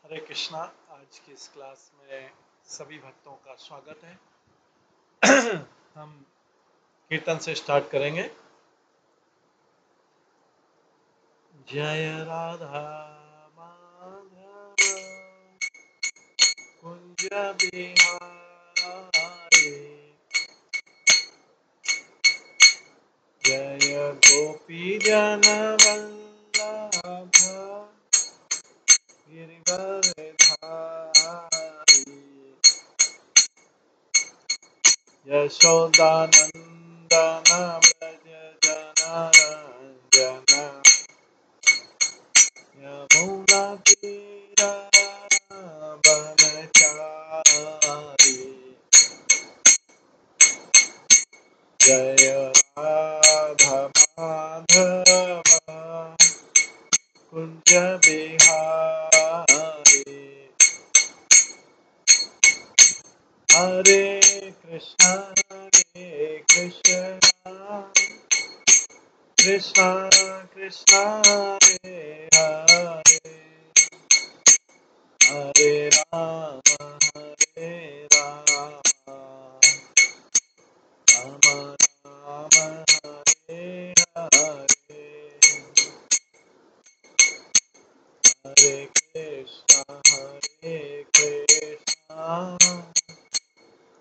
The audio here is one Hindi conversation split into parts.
हरे कृष्णा। आज की इस क्लास में सभी भक्तों का स्वागत है। हम कीर्तन से स्टार्ट करेंगे। जय राधा माधव कुंज बिहारी, जय गोपी जन वल्लभ गिरिवरधारी, यशोदानंदन व्रज जनरंजन, यमुना तीरा बनचारी, जय राधा माधव कुंज बिहारी। हरे कृष्णा कृष्णा कृष्णा हरे हरे, हरे राम राम राम हरे हरे, हरे कृष्णा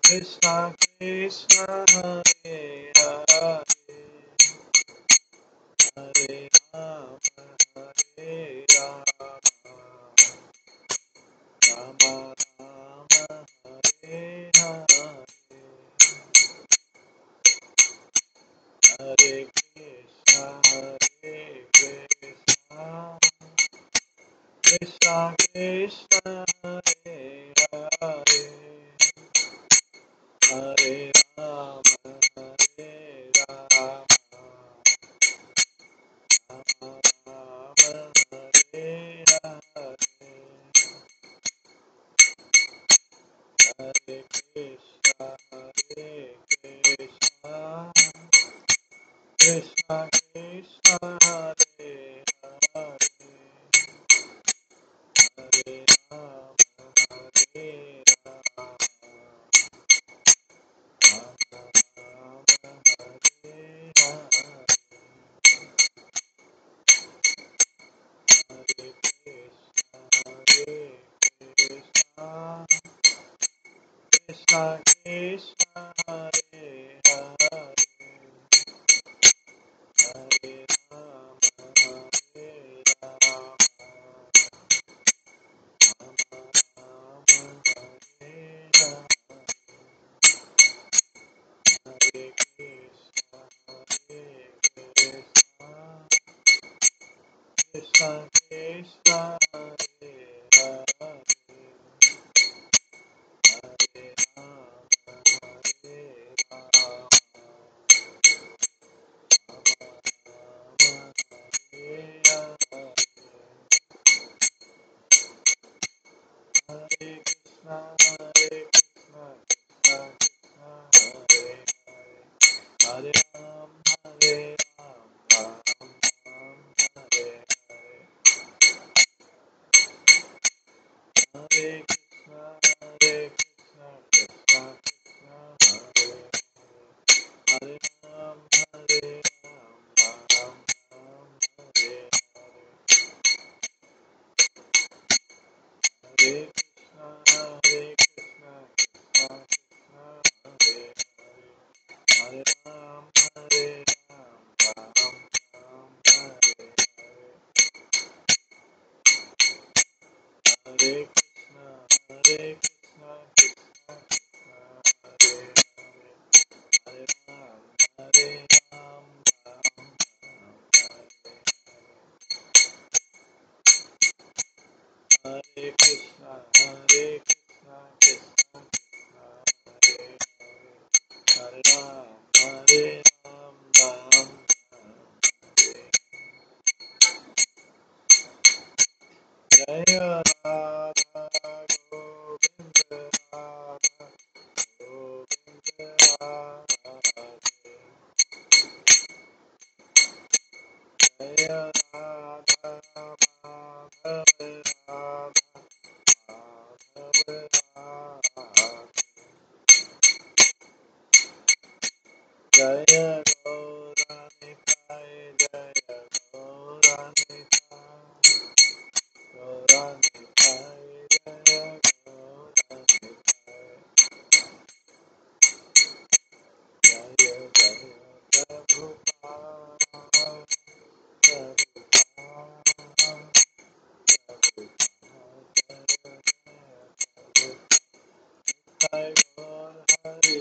कृष्णा कृष्णा हरे हरे, हरे राम राम राम हरे हरे, हरे कृष्णा कृष्णा कृष्णा हरे हरे, हरे राम राम हरे हरे, हरे कृष्णा कृष्णा कृष्णा हरे हरे, हरे राम राम हरे हरे, हरे कृष्णा कृष्णा कृष्णा हरे हरे, हरे राम राम हरे हरे, हरे कृष्णा कृष्णा कृष्णा हरे हरे, हरे राम हरे हरे, हरे कृष्णा कृष्णा कृष्णा हरे हरे, हरे राम राम राम हरे हरे, हरे कृष्णा कृष्णा कृष्णा हरे हरे, हरे राम राम हरे हरे, हरे कृष्णा कृष्णा कृष्णा हरे हरे, हरे राम राम हरे हरे, हरे कृष्णा कृष्णा कृष्णा हरे हरे, हरे राम राम हरे हरे, हरे कृष्णा कृष्णा कृष्णा हरे हरे, हरे राम राम हरे, जय राधा गोविंद राधा गोविंद राधे, जय राधा माधव राधा जय गौरानिताय जय गौरानिताय गौरानिताय जय गौरानिताय जय जय प्रभुपाद प्रभुपाद जय गौर हरि गौर हरि गौर हरि गौर जय गौर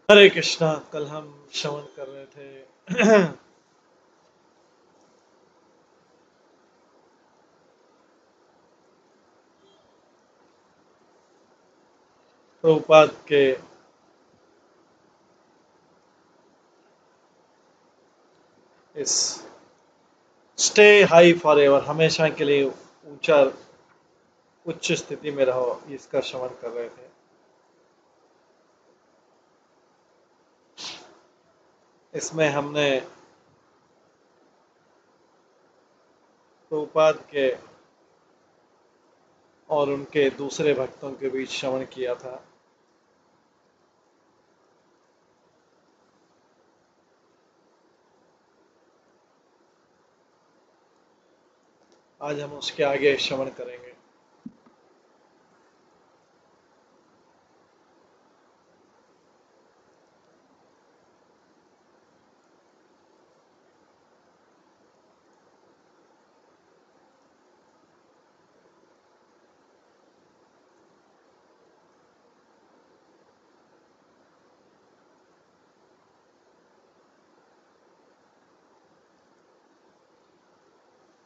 हरे कृष्णा। कल हम श्रवण कर रहे थे प्रभुपाद के इस स्टे हाई फॉर एवर, हमेशा के लिए ऊंचा उच्च स्थिति में रहो, इसका श्रवण कर रहे थे। इसमें हमने प्रभुपाद के और उनके दूसरे भक्तों के बीच श्रवण किया था। आज हम उसके आगे श्रवण करेंगे।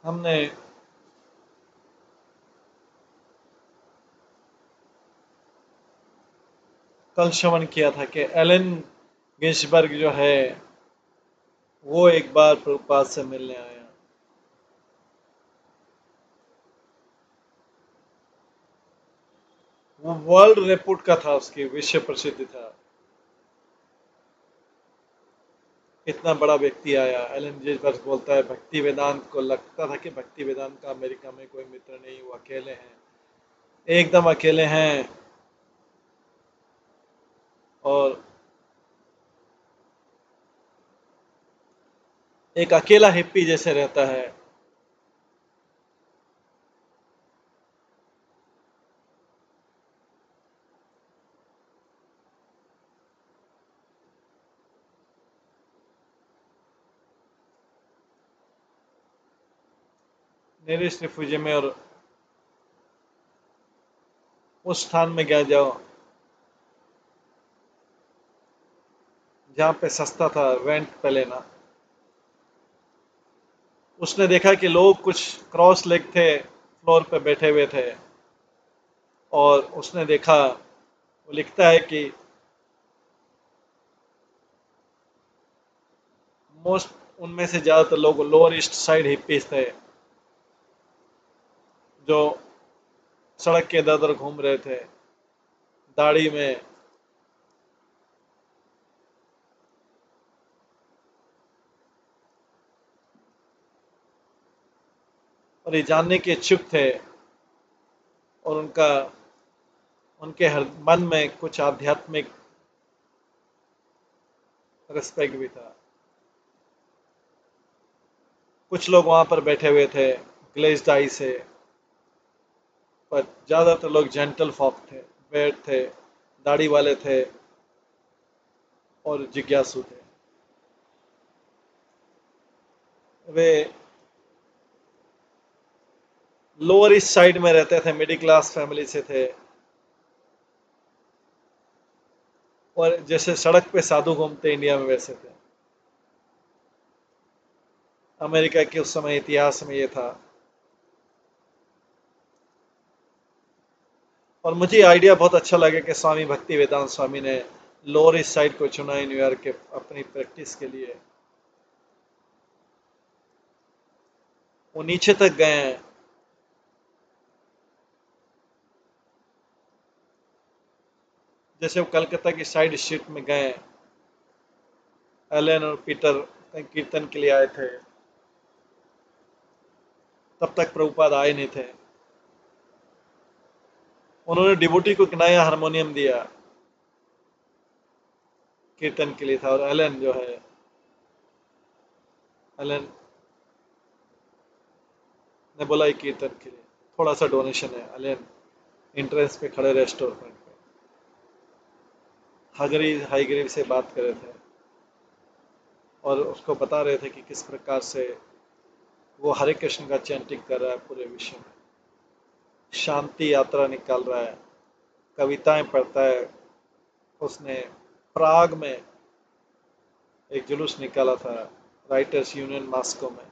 हमने कल श्रवण किया था कि एलन गिन्सबर्ग जो है वो एक बार प्रभुपाद से मिलने आया। वो वर्ल्ड रिपोर्ट का था, उसकी विश्व प्रसिद्ध था। इतना बड़ा व्यक्ति आया। एलन गिन्सबर्ग बोलता है भक्ति वेदांत को लगता था कि भक्ति वेदांत का अमेरिका में कोई मित्र नहीं, वो अकेले हैं, एकदम अकेले हैं। और एक अकेला हिप्पी जैसे रहता है। नेरिस्ट रिफ्यूजी में, और उस स्थान में गया जाओ जहाँ पे सस्ता था रेंट पे लेना। उसने देखा कि लोग कुछ क्रॉस लेग थे, फ्लोर पे बैठे हुए थे, और उसने देखा, वो लिखता है कि मोस्ट उनमें से ज़्यादातर लोग लोअर ईस्ट साइड हिप्पीज थे जो सड़क के इधर उधर घूम रहे थे दाढ़ी में। और ये जानने के इच्छुक थे, और उनके हर मन में कुछ आध्यात्मिक रिस्पेक्ट भी था। कुछ लोग वहां पर बैठे हुए थे ग्लेज्ड आई से, पर ज़्यादातर लोग जेंटल फॉक थे, बैठ थे, दाढ़ी वाले थे और जिज्ञासु थे। वे लोअर ईस्ट साइड में रहते थे, मिडिल क्लास फैमिली से थे, और जैसे सड़क पे साधु घूमते इंडिया में वैसे थे। अमेरिका के उस समय इतिहास में ये था। और मुझे आइडिया बहुत अच्छा लगा कि स्वामी भक्ति वेदांत स्वामी ने लोअर ईस्ट साइड को चुना है न्यूयॉर्क के अपनी प्रैक्टिस के लिए। वो नीचे तक गए हैं। जैसे वो कलकत्ता की साइड स्ट्रीट में गए, एलन और पीटर कहीं कीर्तन के लिए आए थे, तब तक प्रभुपाद आए नहीं थे। उन्होंने डिवोटी को नया हारमोनियम दिया, कीर्तन के लिए था। और एलन जो है, एलन ने बोला ये कीर्तन के लिए थोड़ा सा डोनेशन है। एलन एंट्रेंस पे खड़े रहे, स्टोर फ्रंट पे, हाईग्रीव से बात कर रहे थे और उसको बता रहे थे कि किस प्रकार से वो हरे कृष्ण का चैंटिंग कर रहा है पूरे विश्व में, शांति यात्रा निकाल रहा है, कविताएं पढ़ता है। उसने प्राग में एक जुलूस निकाला था, राइटर्स यूनियन मॉस्को में।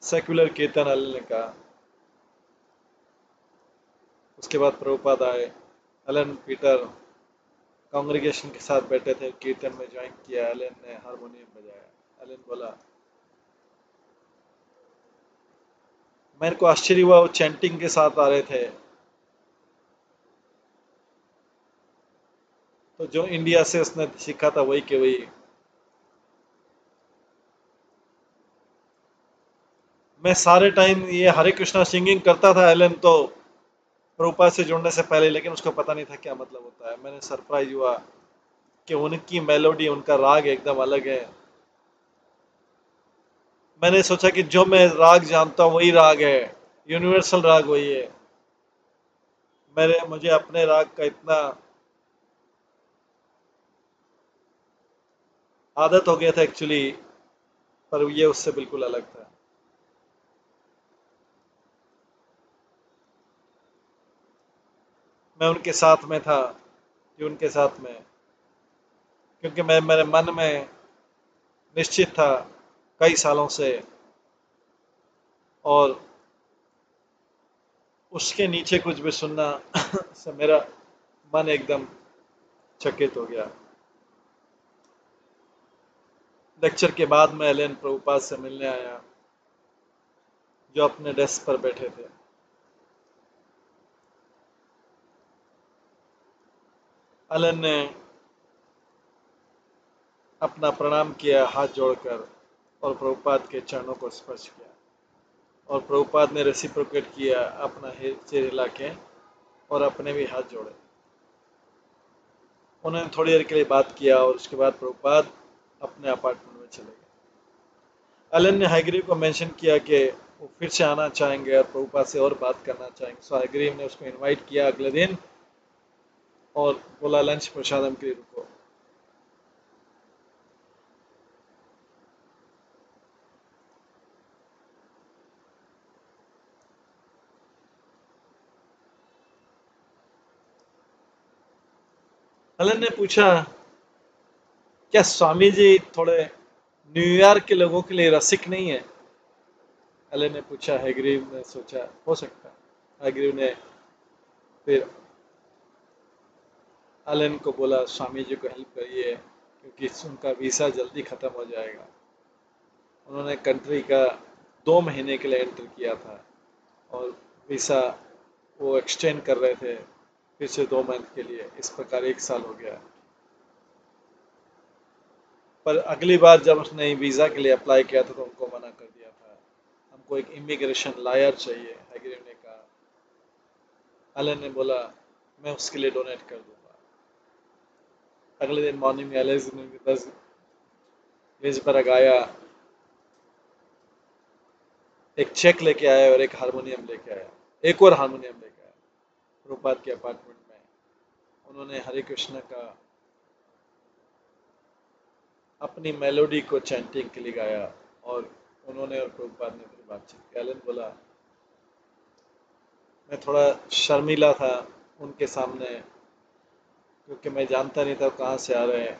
सेक्युलर कीर्तन अल ने कहा। उसके बाद प्रभुपाद आए, एलन पीटर कांग्रेगेशन के साथ बैठे थे, कीर्तन में ज्वाइन किया। एलन ने हारमोनियम बजाया। एलन बोला, मेरे को आश्चर्य हुआ, वो चैंटिंग के साथ आ रहे थे। तो जो इंडिया से उसने सीखा था वही के वही। मैं सारे टाइम ये हरे कृष्णा सिंगिंग करता था एलन तो प्रभुपाद से जुड़ने से पहले, लेकिन उसको पता नहीं था क्या मतलब होता है। मैंने सरप्राइज हुआ कि उनकी मेलोडी, उनका राग एकदम अलग है। मैंने सोचा कि जो मैं राग जानता हूँ वही राग है, यूनिवर्सल राग वही है। मुझे अपने राग का इतना आदत हो गया था एक्चुअली, पर ये उससे बिल्कुल अलग था। मैं उनके साथ में था कि उनके साथ में, क्योंकि मैं मेरे मन में निश्चित था कई सालों से, और उसके नीचे कुछ भी सुनना से मेरा मन एकदम चकित हो गया। लेक्चर के बाद मैं एलन प्रभुपाद से मिलने आया, जो अपने डेस्क पर बैठे थे। एलन ने अपना प्रणाम किया हाथ जोड़कर और प्रभुपाद के चरणों को स्पर्श किया, और प्रभुपाद ने रेसिप्रोकेट किया अपना सिर हिला के, और अपने भी हाथ जोड़े। उन्होंने थोड़ी देर के लिए बात किया और उसके बाद प्रभुपाद अपने अपार्टमेंट में चले गए। एलन ने हाईग्रीव को मेंशन किया कि वो फिर से आना चाहेंगे और प्रभुपाद से और बात करना चाहेंगे। सो हाईग्रीव ने उसको इनवाइट किया अगले दिन और बोला लंच प्रसादम के लिए रुको। एलन ने पूछा, क्या स्वामी जी थोड़े न्यूयॉर्क के लोगों के लिए रसिक नहीं है? एलन ने पूछा। हैग्रीव ने सोचा हो सकता है। हैग्रीव ने फिर एलन को बोला, स्वामी जी को हेल्प करिए क्योंकि उनका वीज़ा जल्दी ख़त्म हो जाएगा। उन्होंने कंट्री का 2 महीने के लिए एंटर किया था और वीज़ा वो एक्सटेंड कर रहे थे फिर से 2 मंथ के लिए। इस प्रकार 1 साल हो गया। पर अगली बार जब उसने वीज़ा के लिए अप्लाई किया था तो उनको मना कर दिया था। हमको एक इमिग्रेशन लॉयर चाहिए, हैग्रीव ने कहा। एलन ने बोला, मैं उसके लिए डोनेट कर दूंगा। अगले दिन मॉर्निंग में एलेक्स ने 10 पेज आया, एक चेक लेके आया और एक हारमोनियम लेके आया, एक और हारमोनियम लेके आया। प्रभुपाद के अपार्टमेंट में उन्होंने हरे कृष्ण का अपनी मेलोडी को चैंटिंग के लिए गाया, और उन्होंने और प्रभुपाद ने फिर बातचीत की। एलन बोला, मैं थोड़ा शर्मीला था उनके सामने क्योंकि मैं जानता नहीं था कहाँ से आ रहे हैं।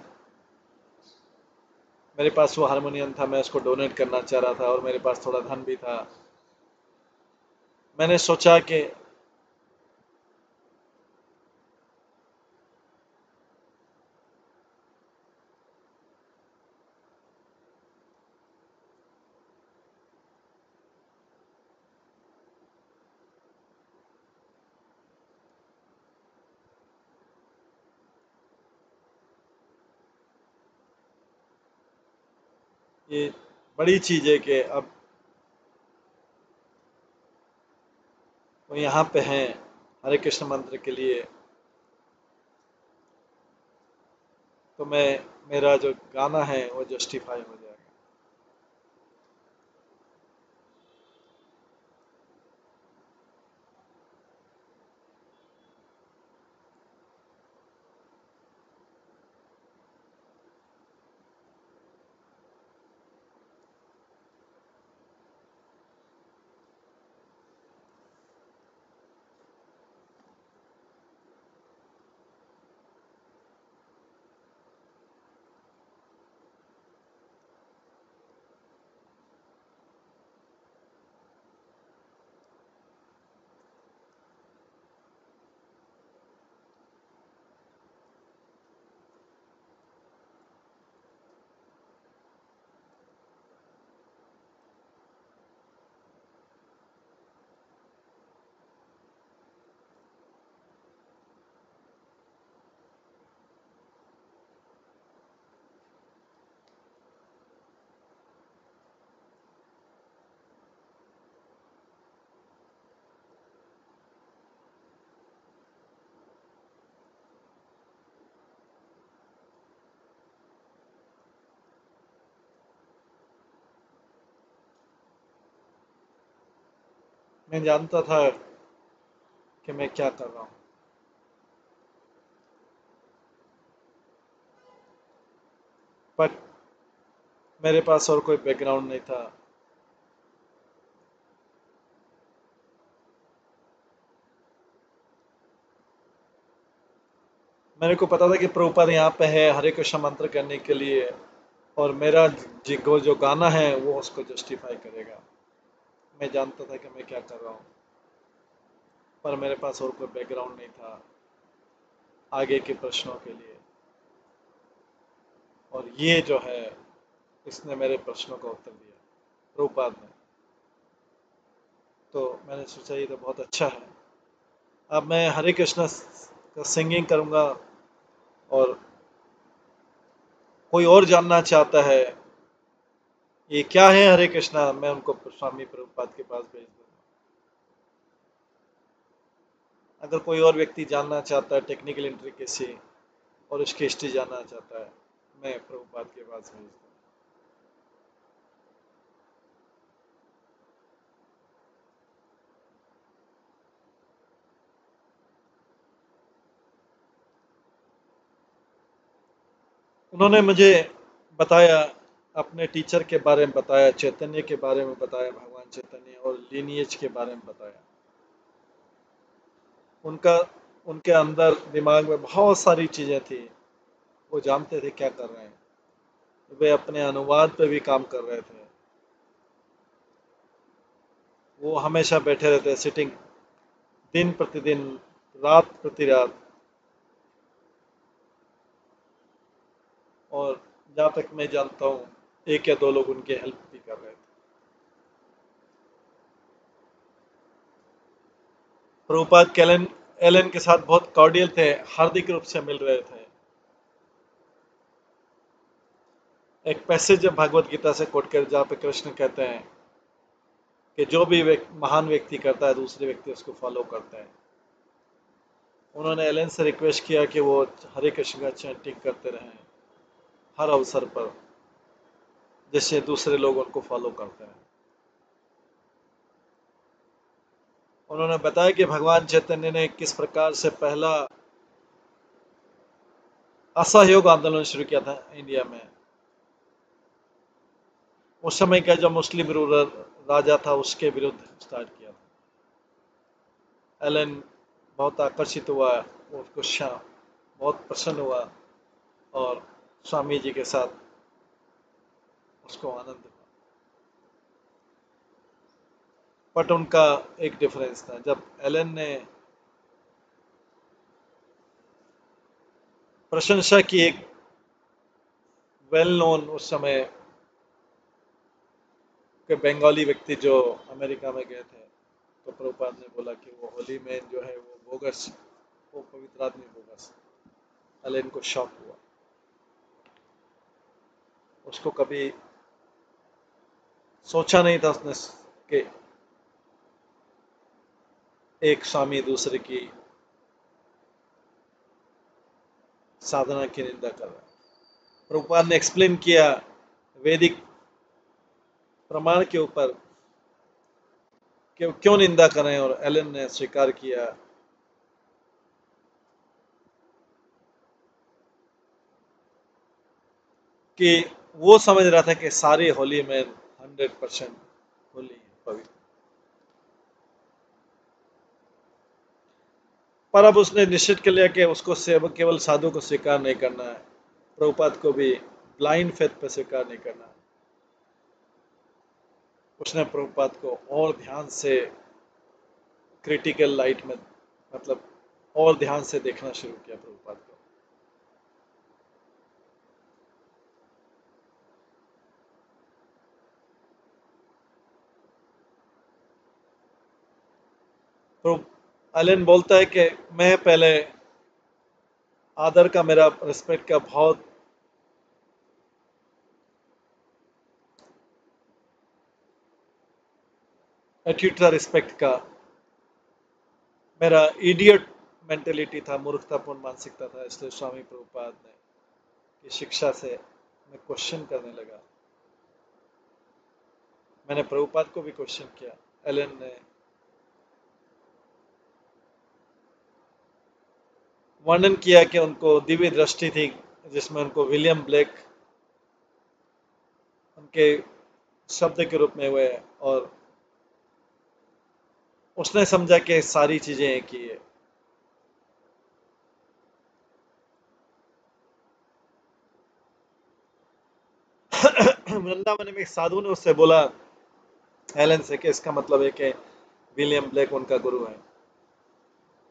मेरे पास वो हारमोनियम था, मैं उसको डोनेट करना चाह रहा था और मेरे पास थोड़ा धन भी था। मैंने सोचा कि ये बड़ी चीज़ है कि अब वो यहाँ पे हैं हरे कृष्ण मंत्र के लिए, तो मेरा जो गाना है वो जस्टिफाई हो जाएगा। मैं जानता था कि मैं क्या कर रहा हूँ, बट मेरे पास और कोई बैकग्राउंड नहीं था। मेरे को पता था कि प्रभुपाद यहाँ पे है हरे कृष्ण मंत्र करने के लिए, और मेरा जो गाना है वो उसको जस्टिफाई करेगा। मैं जानता था कि मैं क्या कर रहा हूँ, पर मेरे पास और कोई बैकग्राउंड नहीं था आगे के प्रश्नों के लिए, और ये जो है इसने मेरे प्रश्नों का उत्तर दिया, प्रभुपाद ने। तो मैंने सोचा ये तो बहुत अच्छा है। अब मैं हरे कृष्ण का सिंगिंग करूँगा, और कोई और जानना चाहता है ये क्या है हरे कृष्णा, मैं उनको स्वामी प्रभुपाद के पास भेज दूंगा। अगर कोई और व्यक्ति जानना चाहता है टेक्निकल इंट्रिकेसी और उसकी हिस्ट्री जानना चाहता है, मैं प्रभुपाद के पास भेज दूंगा। उन्होंने मुझे बताया, अपने टीचर के बारे में बताया, चैतन्य के बारे में बताया, भगवान चैतन्य और लीनिएज के बारे में बताया। उनका उनके अंदर दिमाग में बहुत सारी चीज़ें थी, वो जानते थे क्या कर रहे हैं। वे अपने अनुवाद पे भी काम कर रहे थे। वो हमेशा बैठे रहते, सिटिंग, दिन प्रतिदिन, रात प्रति रात। और जहाँ तक मैं जानता हूँ, एक या दो लोग उनकी हेल्प भी कर रहे थे। प्रभुपाद कैलन एलन के साथ बहुत कॉर्डियल थे, हार्दिक रूप से मिल रहे थे। एक पैसेज भागवत गीता से कोट कर जहाँ पे कृष्ण कहते हैं कि जो भी महान व्यक्ति करता है दूसरे व्यक्ति उसको फॉलो करते हैं। उन्होंने एलन से रिक्वेस्ट किया कि वो हरे कृष्ण का चैंटिंग करते रहें हर अवसर पर, जिससे दूसरे लोग उनको फॉलो करते हैं। उन्होंने बताया कि भगवान चैतन्य ने किस प्रकार से पहला असहयोग आंदोलन शुरू किया था इंडिया में। उस समय का जो मुस्लिम रूलर राजा था उसके विरुद्ध स्टार्ट किया था। एलन बहुत आकर्षित हुआ, उसको बहुत प्रसन्न हुआ, और स्वामी जी के साथ उसको आनंद हुआ। बट उनका एक डिफरेंस था, जब एलन ने प्रशंसा की एक वेल नोन उस समय के बंगाली व्यक्ति जो अमेरिका में गए थे, तो प्रभुपाद ने बोला कि वो होली मैन जो है वो बोगस, वो पवित्र आदमी बोगस। एलन को शॉक हुआ, उसको कभी सोचा नहीं था उसने कि एक स्वामी दूसरे की साधना की निंदा कर रहा है। प्रभुपाद ने एक्सप्लेन किया वैदिक प्रमाण के ऊपर कि वो क्यों निंदा कर रहे हैं, और एलन ने स्वीकार किया कि वो समझ रहा था कि सारी होली में 100% होली है, पवित्र। पर अब उसने निश्चित कर लिया कि उसको सेवक केवल साधु को स्वीकार नहीं करना है, प्रभुपाद को भी ब्लाइंड फेथ पे स्वीकार नहीं करना है। उसने प्रभुपाद को और ध्यान से क्रिटिकल लाइट में, मतलब और ध्यान से देखना शुरू किया प्रभुपाद को। तो एलन बोलता है कि मैं पहले आदर का, मेरा रिस्पेक्ट का बहुत एटीट्यूड था, रिस्पेक्ट का। मेरा इडियट मेंटेलिटी था, मूर्खतापूर्ण मानसिकता था, इसलिए स्वामी प्रभुपाद ने की शिक्षा से मैं क्वेश्चन करने लगा। मैंने प्रभुपाद को भी क्वेश्चन किया। एलन ने वर्णन किया कि उनको दिव्य दृष्टि थी, जिसमें उनको विलियम ब्लेक उनके शब्द के रूप में हुए, और उसने समझा कि सारी चीजें एक ही है। वृंदावन में एक साधु ने उससे बोला एलन से कि इसका मतलब है कि विलियम ब्लेक उनका गुरु है,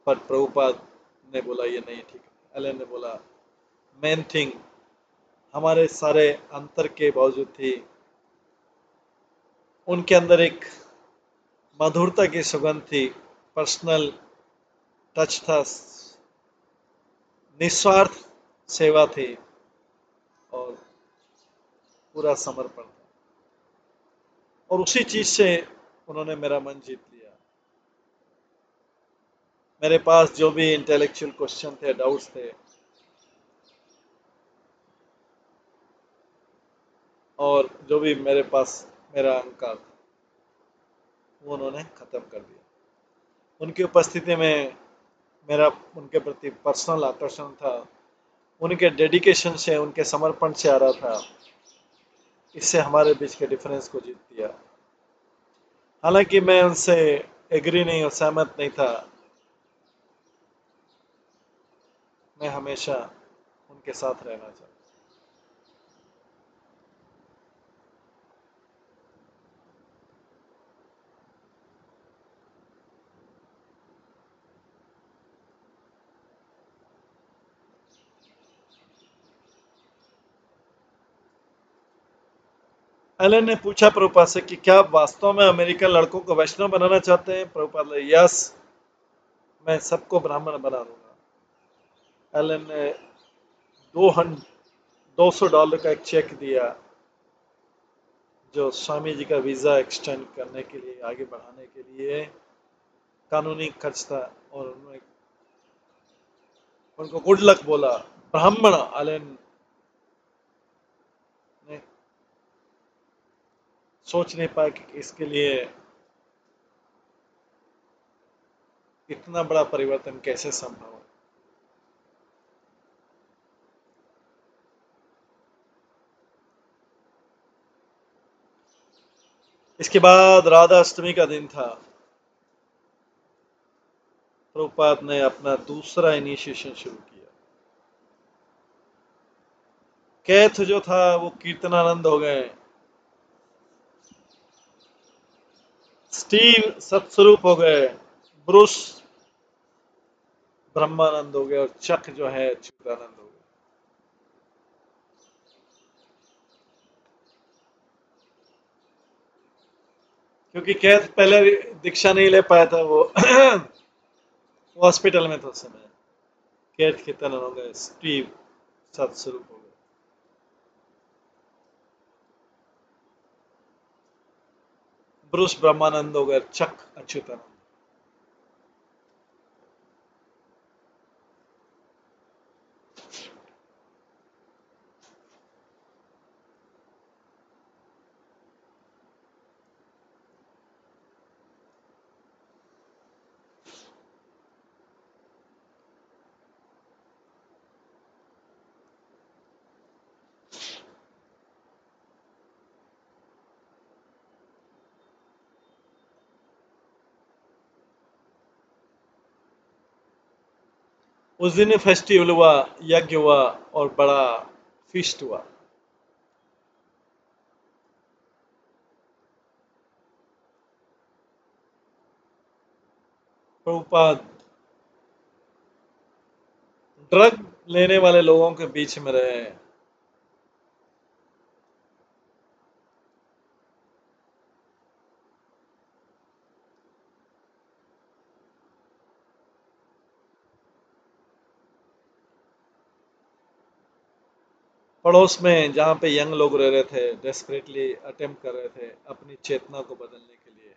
पर प्रभुपाद ने बोला ये नहीं ठीक है। एलन ने बोला मेन थिंग हमारे सारे अंतर के बावजूद थी, उनके अंदर एक मधुरता की सुगंध थी, पर्सनल टच था, निस्वार्थ सेवा थी, और पूरा समर्पण था। और उसी चीज से उन्होंने मेरा मन जीत लिया। मेरे पास जो भी इंटेलेक्चुअल क्वेश्चन थे, डाउट्स थे, और जो भी मेरे पास मेरा अहंकार था, वो उन्होंने खत्म कर दिया। उनकी उपस्थिति में मेरा उनके प्रति पर्सनल आकर्षण था, उनके डेडिकेशन से, उनके समर्पण से आ रहा था। इससे हमारे बीच के डिफरेंस को जीत दिया। हालांकि मैं उनसे एग्री नहीं और सहमत नहीं था, मैं हमेशा उनके साथ रहना चाहता। एलन ने पूछा प्रभुपाद से कि क्या आप वास्तव में अमेरिकन लड़कों को वैष्णव बनाना चाहते हैं? प्रभुपाद ने यस, मैं सबको ब्राह्मण बना दूंगा। एलन ने $200 का एक चेक दिया, जो स्वामी जी का वीजा एक्सटेंड करने के लिए, आगे बढ़ाने के लिए कानूनी खर्च था, और उन्होंने उनको गुड लक बोला। ब्राह्मण एलन ने सोच नहीं पाया कि इसके लिए इतना बड़ा परिवर्तन कैसे संभव है। इसके बाद राधा अष्टमी का दिन था। प्रभुपाद ने अपना दूसरा इनिशिएशन शुरू किया। कैथ जो था वो कीर्तनानंद हो गए, स्टीव सत्स्वरूप हो गए, ब्रूस ब्रह्मानंद हो गए, और चक जो है चिदानंद हो गए। क्योंकि कैथ पहले दीक्षा नहीं ले पाया था, वो हॉस्पिटल में था उस समय। कैथ कीर्तनानंद हो गए, स्टीव सत्स्वरूप हो गए। ब्रूस ब्रह्मानंद हो गए, चक अच्युतानंद। उस दिन फेस्टिवल हुआ, यज्ञ हुआ और बड़ा फीस्ट हुआ। प्रभुपाद ड्रग लेने वाले लोगों के बीच में रहे। पड़ोस में जहाँ पे यंग लोग रह रहे थे, डेस्परेटली अटेम्प्ट कर रहे थे अपनी चेतना को बदलने के लिए,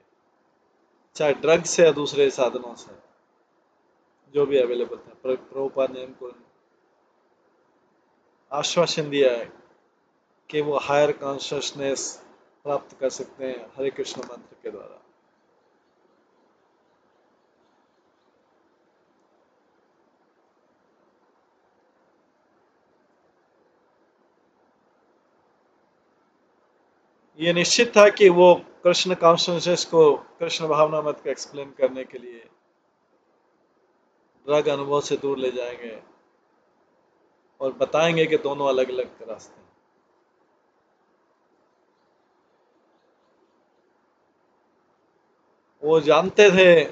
चाहे ड्रग से या दूसरे साधनों से, जो भी अवेलेबल था। प्रभुपाद ने उनको आश्वासन दिया है कि वो हायर कॉन्शियसनेस प्राप्त कर सकते हैं हरे कृष्ण मंत्र के द्वारा। ये निश्चित था कि वो कृष्ण कॉन्शियसनेस को, कृष्ण भावना मत को एक्सप्लेन करने के लिए ड्रग अनुभव से दूर ले जाएंगे और बताएंगे कि दोनों अलग अलग रास्ते हैं। वो जानते थे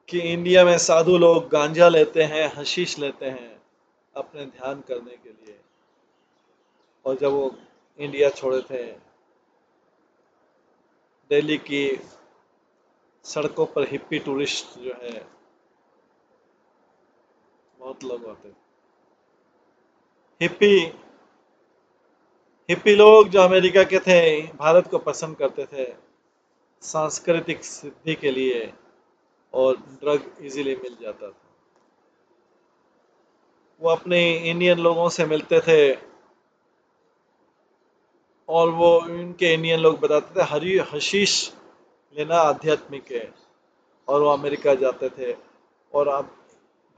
कि इंडिया में साधु लोग गांजा लेते हैं, हशीश लेते हैं अपने ध्यान करने के लिए, और जब वो इंडिया छोड़े थे, दिल्ली की सड़कों पर हिप्पी टूरिस्ट जो है बहुत लोग होते थे। हिप्पी हिप्पी लोग जो अमेरिका के थे, भारत को पसंद करते थे सांस्कृतिक सिद्धि के लिए, और ड्रग इजीली मिल जाता था। वो अपने इंडियन लोगों से मिलते थे और वो इनके इंडियन लोग बताते थे हरी हशीश लेना आध्यात्मिक है, और वो अमेरिका जाते थे और अब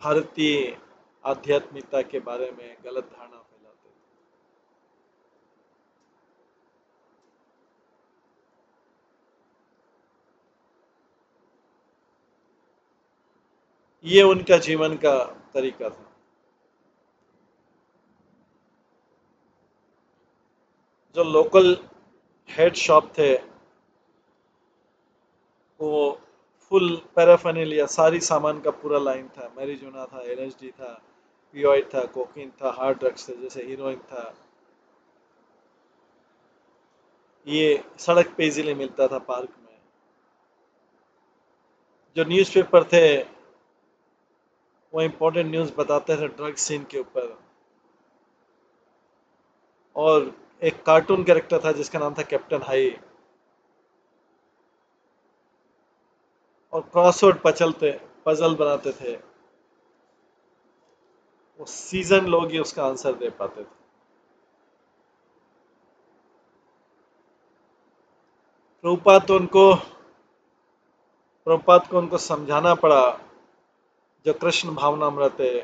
भारतीय आध्यात्मिकता के बारे में गलत धारणा फैलाते थे। ये उनका जीवन का तरीका था। जो लोकल हेड शॉप थे, वो फुल पैराफर्नेलिया, सारी सामान का पूरा लाइन था। मैरिजुना था, एलएसडी था, पीओआई था, कोकीन था, हार्ड ड्रग्स थे जैसे हीरोइन था। ये सड़क पे इजीली मिलता था, पार्क में। जो न्यूज़पेपर थे वो इम्पोर्टेंट न्यूज़ बताते थे ड्रग सीन के ऊपर। और एक कार्टून कैरेक्टर था जिसका नाम था कैप्टन हाई, और क्रॉसवर्ड पचलते पजल बनाते थे। वो सीजन लोग ही उसका आंसर दे पाते थे। प्रभुपाद तो उनको प्रभुपाद को उनको समझाना पड़ा, जो कृष्ण भावनामृत है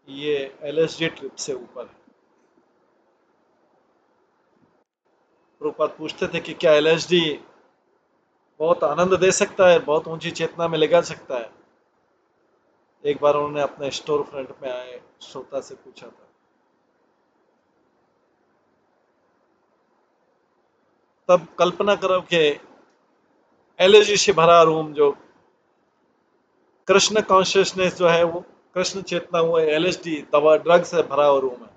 ये एलएसडी ट्रिप से ऊपर है। प्रभुपाद पूछते थे कि क्या एलएसडी बहुत आनंद दे सकता है, बहुत ऊंची चेतना में ले जा सकता है? एक बार उन्होंने अपने स्टोर फ्रंट में आए श्रोता से पूछा था। तब कल्पना करो कि एलएसडी से भरा रूम, जो कृष्ण कॉन्शियसनेस जो है, वो कृष्ण चेतना, वो एलएसडी दवा ड्रग से भरा हुआ रूम है।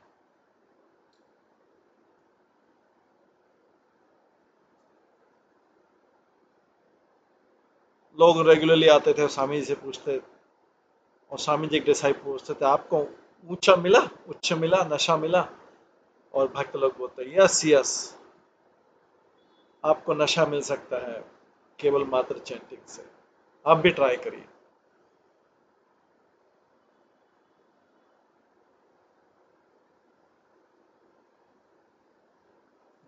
लोग रेगुलरली आते थे, स्वामी जी से पूछते, और स्वामी जी के डिसाइपल पूछते थे आपको ऊंचा मिला, उच्च मिला, नशा मिला? और भक्त लोग बोलते यस यस। आपको नशा मिल सकता है केवल मात्र चैंटिंग से। आप भी ट्राई करिए।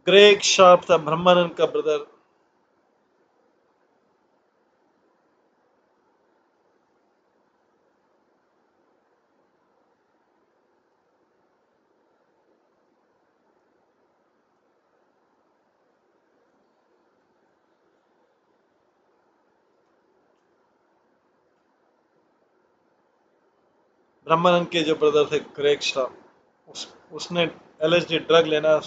ग्रेग शार्प था ब्रह्मानंद का ब्रदर। ब्रह्मानंद के जो ब्रदर थे ग्रेग शार्प, उसने एलएसडी ड्रग लेना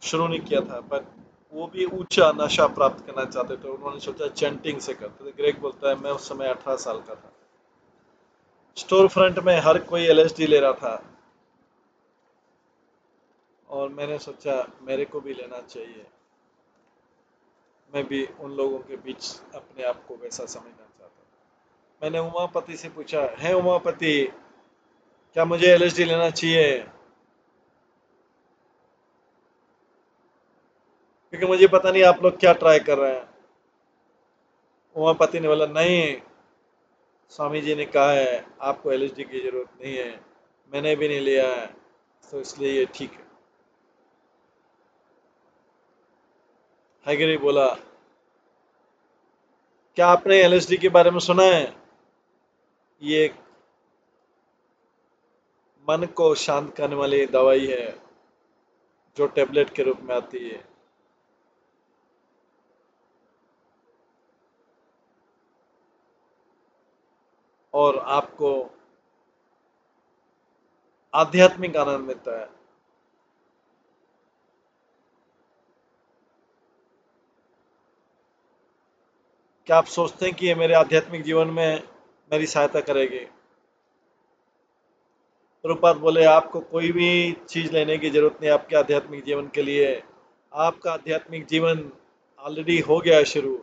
शुरू नहीं किया था, पर वो भी ऊंचा नशा प्राप्त करना चाहते थे। उन्होंने सोचा चैंटिंग से करते थे। ग्रेग बोलता है मैं उस समय 18 साल का था, स्टोर फ्रंट में हर कोई एलएसडी ले रहा था और मैंने सोचा मेरे को भी लेना चाहिए। मैं भी उन लोगों के बीच अपने आप को वैसा समझना चाहता था। मैंने उमापति से पूछा, है उमापति, क्या मुझे एलएसडी लेना चाहिए? क्योंकि मुझे पता नहीं आप लोग क्या ट्राई कर रहे हैं। उमापति ने बोला, नहीं, स्वामी जी ने कहा है आपको एलएसडी की जरूरत नहीं है, मैंने भी नहीं लिया है, तो इसलिए ये ठीक है। हैगरी बोला, क्या आपने एलएसडी के बारे में सुना है? ये एक मन को शांत करने वाली दवाई है जो टेबलेट के रूप में आती है। और आपको आध्यात्मिक आनंद मिलता है। क्या आप सोचते हैं कि ये मेरे आध्यात्मिक जीवन में मेरी सहायता करेगी? प्रभुपाद बोले, आपको कोई भी चीज लेने की जरूरत नहीं आपके आध्यात्मिक जीवन के लिए। आपका आध्यात्मिक जीवन ऑलरेडी हो गया है शुरू।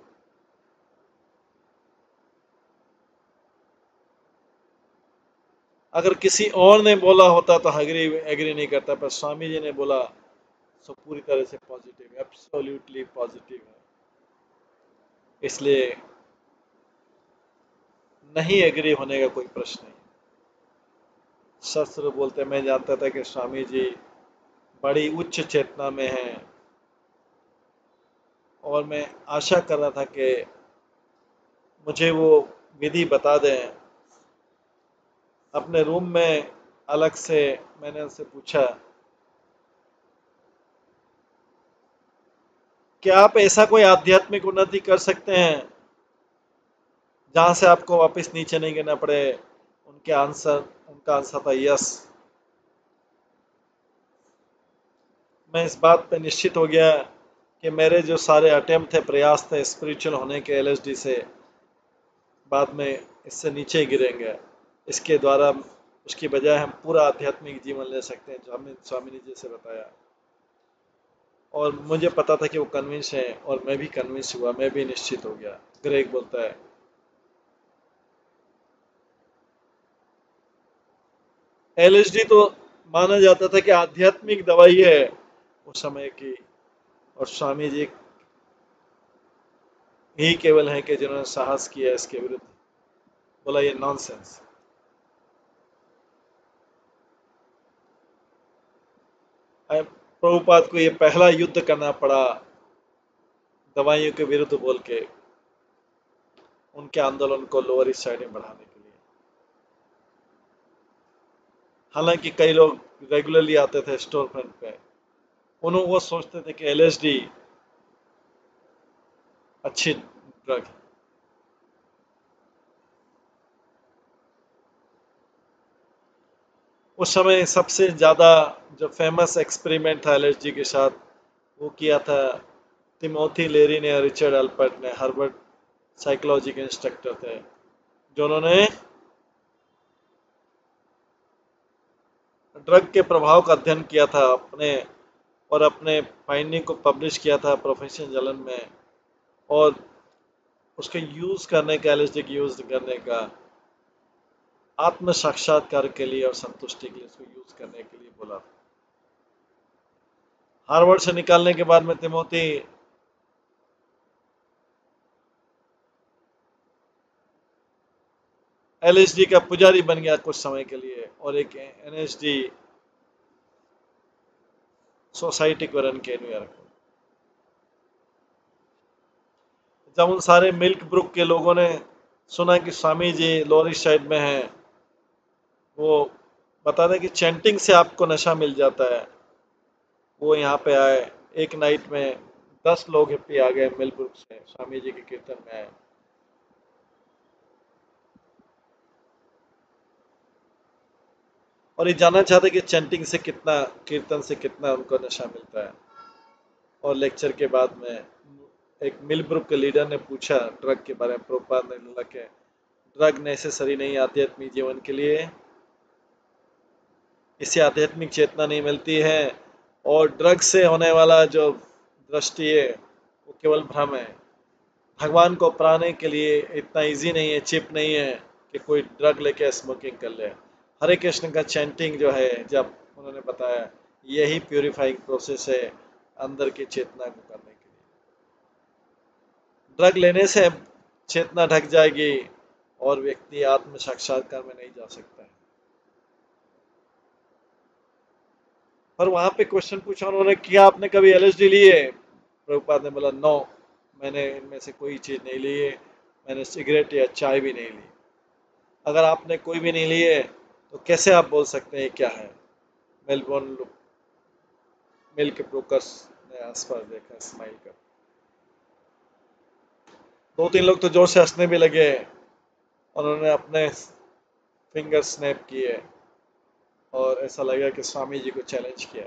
अगर किसी और ने बोला होता तो एग्री नहीं करता, पर स्वामी जी ने बोला सो पूरी तरह से पॉजिटिव, एब्सोल्युटली पॉजिटिव है। इसलिए नहीं एग्री होने का कोई प्रश्न नहीं। शास्त्र बोलते, मैं जानता था कि स्वामी जी बड़ी उच्च चेतना में हैं और मैं आशा कर रहा था कि मुझे वो विधि बता दें। अपने रूम में अलग से मैंने उनसे पूछा कि आप ऐसा कोई आध्यात्मिक उन्नति कर सकते हैं जहां से आपको वापस नीचे नहीं गिरना पड़े? उनका आंसर था यस। मैं इस बात पे निश्चित हो गया कि मेरे जो सारे अटेम्प्ट थे, प्रयास थे स्पिरिचुअल होने के एलएसडी से, बाद में इससे नीचे गिरेंगे। इसके द्वारा उसकी बजाय हम पूरा आध्यात्मिक जीवन ले सकते हैं, जो हमें स्वामी जी से बताया। और मुझे पता था कि वो कन्विंस है और मैं भी कन्विंस हुआ, मैं भी निश्चित हो गया। ग्रेग बोलता है, एलएसडी तो माना जाता था कि आध्यात्मिक दवाई है उस समय की, और स्वामी जी ही केवल हैं कि जिन्होंने साहस किया इसके विरुद्ध। बोला ये नॉनसेंस। प्रभुपाद को ये पहला युद्ध करना पड़ा दवाइयों के विरुद्ध बोल के, उनके आंदोलन को लोअर ईस्ट साइड में बढ़ाने के लिए। हालांकि कई लोग रेगुलरली आते थे स्टोर फ्रंट पे, उन्होंने वो सोचते थे कि एलएसडी अच्छी ड्रग है। उस समय सबसे ज़्यादा जो फेमस एक्सपेरिमेंट था एलएसडी के साथ, वो किया था तिमोथी लेरी ने और रिचर्ड अल्पर्ट ने। हार्वर्ड साइकोलॉजी के इंस्ट्रक्टर थे, जो उन्होंने ड्रग के प्रभाव का अध्ययन किया था अपने फाइंडिंग को पब्लिश किया था प्रोफेशनल जर्नल में। और उसके यूज़ करने का, एलएसडी की यूज़ करने का आत्म साक्षात्कार के लिए और संतुष्टि के लिए उसको यूज़ करने के लिए बोला था। हार्वर्ड से निकालने के बाद में तिमोथी एलएसडी का पुजारी बन गया कुछ समय के लिए और एक एनएसडी सोसाइटी को रन किया न्यूयॉर्क में। जब उन सारे मिल्क ब्रुक के लोगों ने सुना कि Swami ji lower east side में हैं, वो बता दें कि चैंटिंग से आपको नशा मिल जाता है, वो यहाँ पे आए। एक नाइट में 10 लोग हिप्पी आ गए मिल्क ब्रुक से, स्वामी जी के कीर्तन में आए। और ये जानना चाहते कि चैंटिंग से कितना, कीर्तन से कितना उनको नशा मिलता है। और लेक्चर के बाद में एक मिल ग्रुप के लीडर ने पूछा ड्रग के बारे में, प्रभुपाद ने बोला कि ड्रग नेसेसरी नहीं आध्यात्मिक जीवन के लिए, इससे आध्यात्मिक चेतना नहीं मिलती है, और ड्रग से होने वाला जो दृष्टि है वो केवल भ्रम है। भगवान को पाने के लिए इतना इजी नहीं है, चिप नहीं है कि कोई ड्रग लेके स्मोकिंग कर ले। हरे कृष्ण का चैंटिंग जो है, जब उन्होंने बताया, यही प्यूरिफाइंग प्रोसेस है अंदर की चेतना को करने के लिए। ड्रग लेने से चेतना ढक जाएगी और व्यक्ति आत्म साक्षात्कार में नहीं जा सकता है। पर वहां पे क्वेश्चन पूछा उन्होंने, क्या आपने कभी एलएसडी ली है? प्रभुपाद ने बोला, नो, मैंने इनमें से कोई चीज नहीं ली है, मैंने सिगरेट या चाय भी नहीं ली। अगर आपने कोई भी नहीं ली है तो कैसे आप बोल सकते हैं क्या है? मेलबोर्न मिल्क ब्रोकर्स ने आसपास देखा, स्माइल कर। 2-3 लोग तो जोर से हंसने भी लगे। उन्होंने अपने फिंगर स्नैप किए और ऐसा लगा कि स्वामी जी को चैलेंज किया।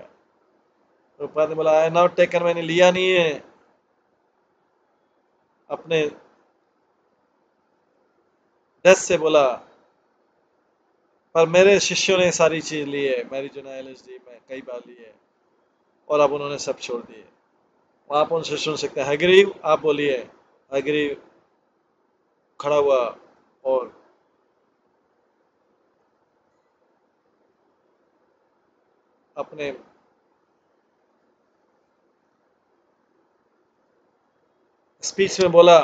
प्रभुपाद ने बोला, आई नॉट टेकन, मैंने लिया नहीं है। अपने डेस्क से बोला, पर मेरे शिष्यों ने सारी चीज ली है, मैरिजुना एलएसडी में कई बार ली है, और अब उन्होंने सब छोड़ दिए। आप उनसे सुन सकते हैं। हयग्रीव, आप बोलिए। हयग्रीव खड़ा हुआ और अपने स्पीच में बोला,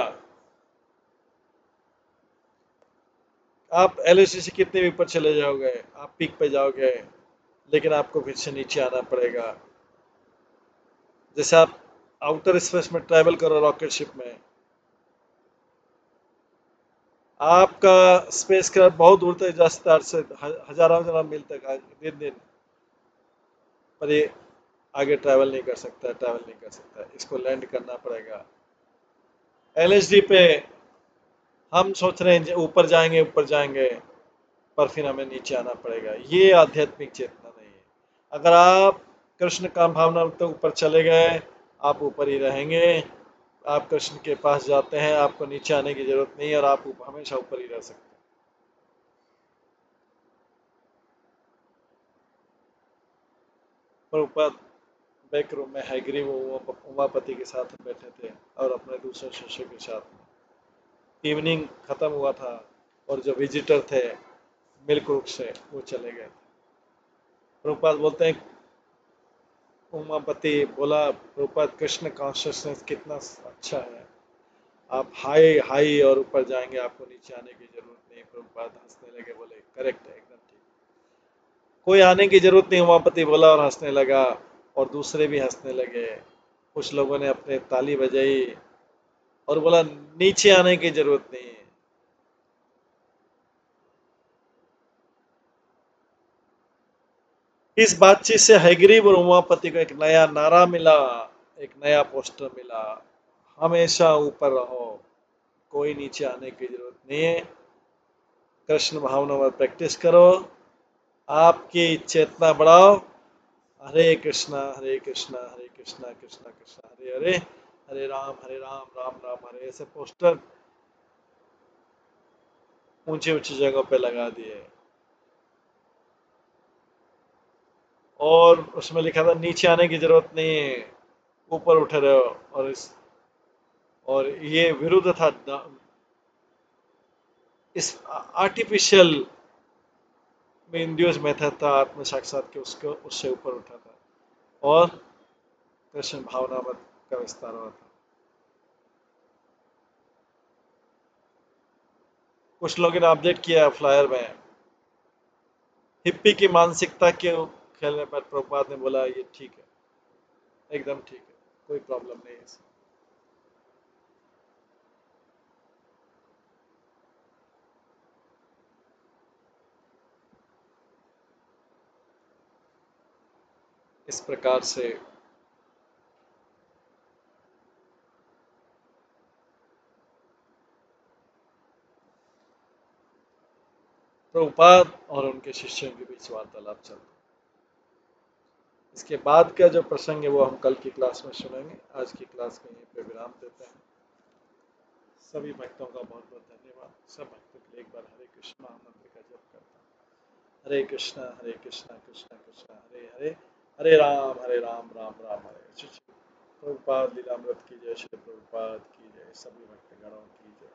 आप एलएसडी से कितने भी ऊपर चले जाओगे, आप पीक पे जाओगे, लेकिन आपको फिर से नीचे आना पड़ेगा। जैसे आप आउटर स्पेस में ट्रैवल करो रॉकेट शिप में, आपका स्पेस क्राफ्ट बहुत दूर तक जा सकता है, हजारों हजार मील तक, दिन दिन, पर ये आगे ट्रैवल नहीं कर सकता, ट्रैवल नहीं कर सकता, इसको लैंड करना पड़ेगा। एलएसडी पे हम सोच रहे हैं ऊपर जाएंगे ऊपर जाएंगे, पर फिर हमें नीचे आना पड़ेगा। ये आध्यात्मिक चेतना नहीं है। अगर आप कृष्ण काम भावना तक ऊपर चले गए, आप ऊपर ही रहेंगे। आप कृष्ण के पास जाते हैं, आपको नीचे आने की जरूरत नहीं है, और आप हमेशा ऊपर ही रह सकते हैं। पर ऊपर बैक रूम में हयग्रीव उमापति के साथ बैठे थे और अपने दूसरे शिष्य के साथ। इवनिंग खत्म हुआ था और जो विजिटर थे मिल्क रूप से, वो चले गए। प्रभुपाद बोलते हैं, उमापति बोला, प्रभुपाद कृष्ण कॉन्शियसनेस कितना अच्छा है, आप हाई हाई और ऊपर जाएंगे, आपको नीचे आने की जरूरत नहीं। प्रभुपाद हंसने लगे, बोले, करेक्ट है, एकदम ठीक, कोई आने की जरूरत नहीं। उमापति बोला और हंसने लगा, और दूसरे भी हंसने लगे। कुछ लोगों ने अपने ताली बजाई और बोला, नीचे आने की जरूरत नहीं है। इस बातचीत से हयग्रीव और उमापति को एक नया नारा मिला, एक नया पोस्टर मिला, हमेशा ऊपर रहो, कोई नीचे आने की जरूरत नहीं है। कृष्ण भावना में प्रैक्टिस करो, आपकी चेतना बढ़ाओ। हरे कृष्णा हरे कृष्णा हरे कृष्णा कृष्णा कृष्णा हरे हरे, हरे राम राम राम हरे, ऐसे पोस्टर ऊंची ऊंची जगहों पे लगा दिए। और उसमें लिखा था, नीचे आने की जरूरत नहीं है, ऊपर उठे रहो। और ये विरुद्ध था इस आर्टिफिशियल में इंड्यूस मेथड था आत्म साक्षात के, उसको उससे ऊपर उठा था और कृष्ण भावना मत का विस्तार हुआ था। कुछ लोगों ने अपडेट किया फ्लायर में, हिप्पी की मानसिकता के खेलने पर प्रभुपाद ने बोला ये ठीक है, एकदम ठीक है, कोई प्रॉब्लम नहीं है इसमें। इस प्रकार से प्रभुपाद और उनके शिष्यों के बीच वार्तालाप चलता। इसके बाद का जो प्रसंग है वो हम कल की क्लास में सुनेंगे। आज की क्लास में यहीं पे विराम देते हैं। सभी भक्तों का बहुत बहुत धन्यवाद। सब भक्तों के लिए एक बार हरे कृष्ण महामंत्र का जप करता हूँ। हरे कृष्णा कृष्णा कृष्णा हरे हरे, हरे राम राम राम हरे हरे। प्रभुपाद लीलामृत की जय, श्री प्रभुपाद की जय, सभी भक्तगणों की जय।